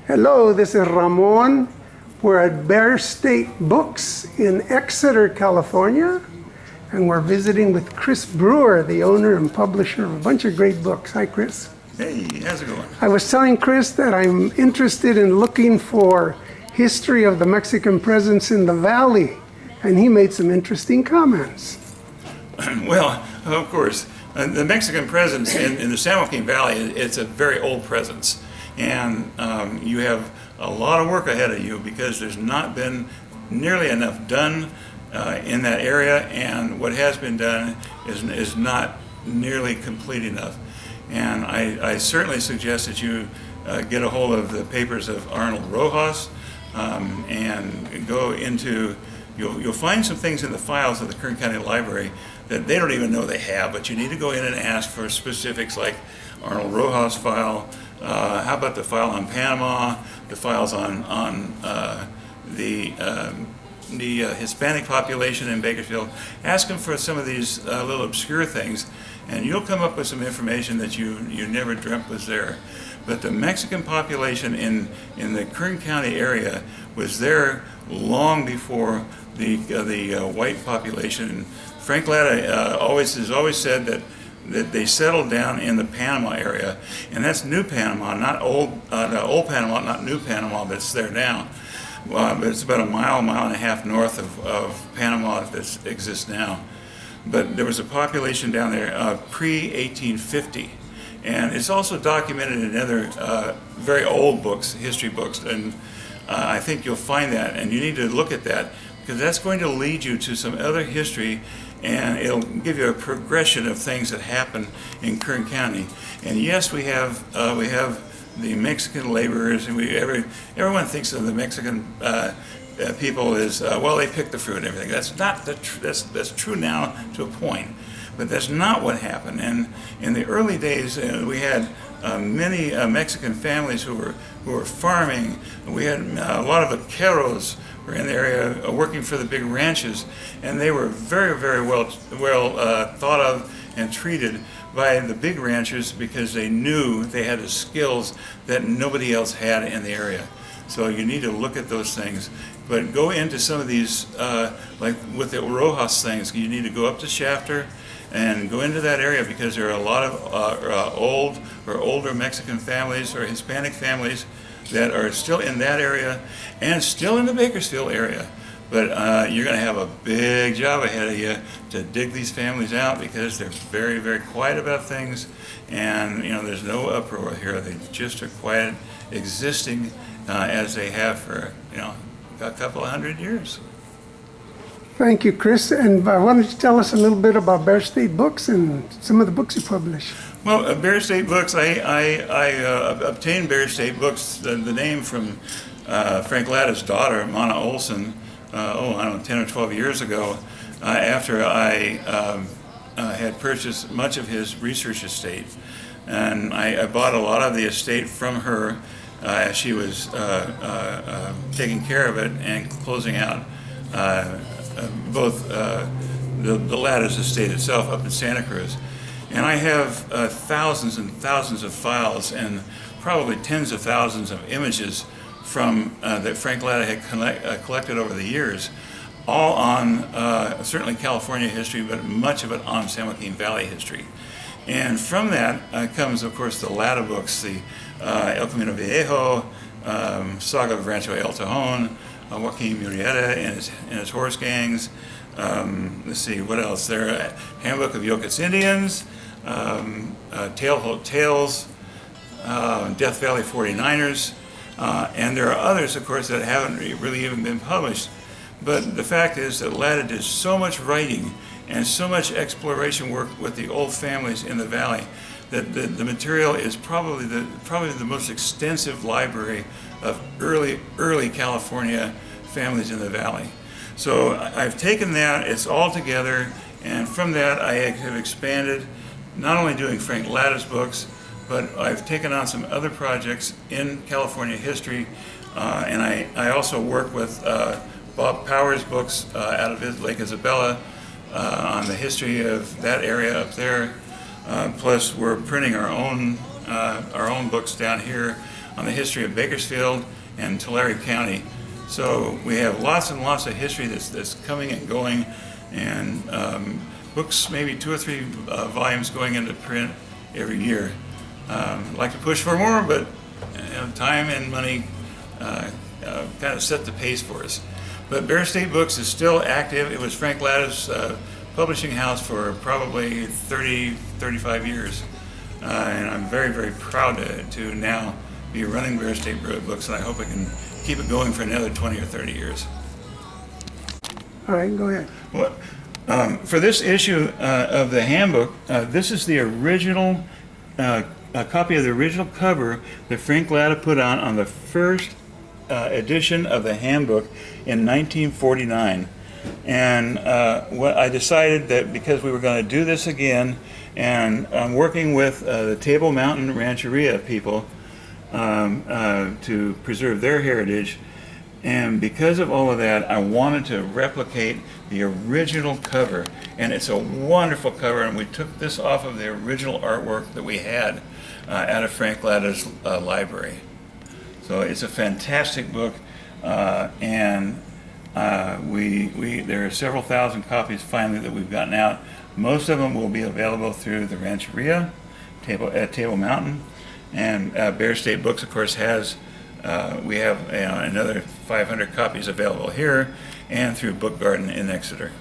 Hello, this is Ramon. We're at Bear State Books in Exeter, California, and we're visiting with Chris Brewer, the owner and publisher of a bunch of great books. Hi, Chris. Hey, how's it going? I was telling Chris that I'm interested in looking for history of the Mexican presence in the valley, and he made some interesting comments. Well, of course, the Mexican presence in the San Joaquin Valley, it's a very old presence. And you have a lot of work ahead of you because there's not been nearly enough done in that area, and what has been done is not nearly complete enough. And I certainly suggest that you get a hold of the papers of Arnold Rojas and go into, you'll find some things in the files of the Kern County Library that they don't even know they have, but you need to go in and ask for specifics like Arnold Rojas file, how about the file on Panama, the files on the Hispanic population in Bakersfield. Ask them for some of these little obscure things, and you'll come up with some information that you never dreamt was there. But the Mexican population in the Kern County area was there long before the white population. Frank Latta has always said that they settled down in the Panama area, and that's New Panama, not old Panama, not New Panama that's there now. But it's about a mile and a half north of Panama that exists now. But there was a population down there pre-1850, and it's also documented in other very old books, history books, and I think you'll find that, and you need to look at that because that's going to lead you to some other history, and it'll give you a progression of things that happen in Kern County. And yes, we have the Mexican laborers, and everyone thinks of the Mexican people as well, they pick the fruit and everything. That's not that's true now to a point, but that's not what happened. And in the early days, we had many Mexican families who were farming. We had a lot of vaqueros were in the area working for the big ranches, and they were very, very well thought of and treated by the big ranchers because they knew they had the skills that nobody else had in the area. So you need to look at those things. But go into some of these, like with the Rojas things, you need to go up to Shafter and go into that area because there are a lot of old or older Mexican families or Hispanic families that are still in that area and still in the Bakersfield area. But you're going to have a big job ahead of you to dig these families out because they're very, very quiet about things, and there's no uproar here. They just are quiet, existing as they have for a couple of 100 years. Thank you, Chris. And why don't you tell us a little bit about Bear State Books and some of the books you publish? Well, Bear State Books, I obtained Bear State Books, the name from Frank Latta's daughter, Mana Olson, I don't know, 10 or 12 years ago, after I had purchased much of his research estate. And I bought a lot of the estate from her as she was taking care of it and closing out both the Latta's estate itself up in Santa Cruz. And I have thousands and thousands of files and probably tens of thousands of images from that Frank Latta had collected over the years, all on certainly California history, but much of it on San Joaquin Valley history. And from that comes, of course, the Latta books, the El Camino Viejo, Saga of Rancho El Tejon, Joaquin Murrieta and his horse gangs. Let's see, what else? There, Handbook of Yokuts Indians, Tales, Death Valley 49ers, and there are others, of course, that haven't really even been published. But the fact is that Latta did so much writing and so much exploration work with the old families in the valley that the material is probably the most extensive library of early California families in the valley. So I've taken that, it's all together, and from that I have expanded, not only doing Frank Latta's books, but I've taken on some other projects in California history, and I also work with Bob Powers' books out of Lake Isabella on the history of that area up there. Plus, we're printing our own books down here on the history of Bakersfield and Tulare County. So we have lots and lots of history that's coming and going, and books, maybe 2 or 3 volumes going into print every year. I'd like to push for more, but time and money kind of set the pace for us. But Bear State Books is still active. It was Frank Latta's publishing house for probably 30, 35 years. And I'm very, very proud to now be running Bear State Books, and I hope I can keep it going for another 20 or 30 years. All right, go ahead. Well, for this issue of the handbook, this is the original, a copy of the original cover that Frank Latta put on the first edition of the handbook in 1949. And what I decided that because we were going to do this again, and I'm working with the Table Mountain Rancheria people to preserve their heritage, and because of all of that, I wanted to replicate the original cover, and it's a wonderful cover, and we took this off of the original artwork that we had out of Frank Latta's library. So it's a fantastic book, and there are several thousand copies finally that we've gotten out. Most of them will be available through the Rancheria at Table Mountain, and Bear State Books, of course, has we have another 500 copies available here and through Book Garden in Exeter.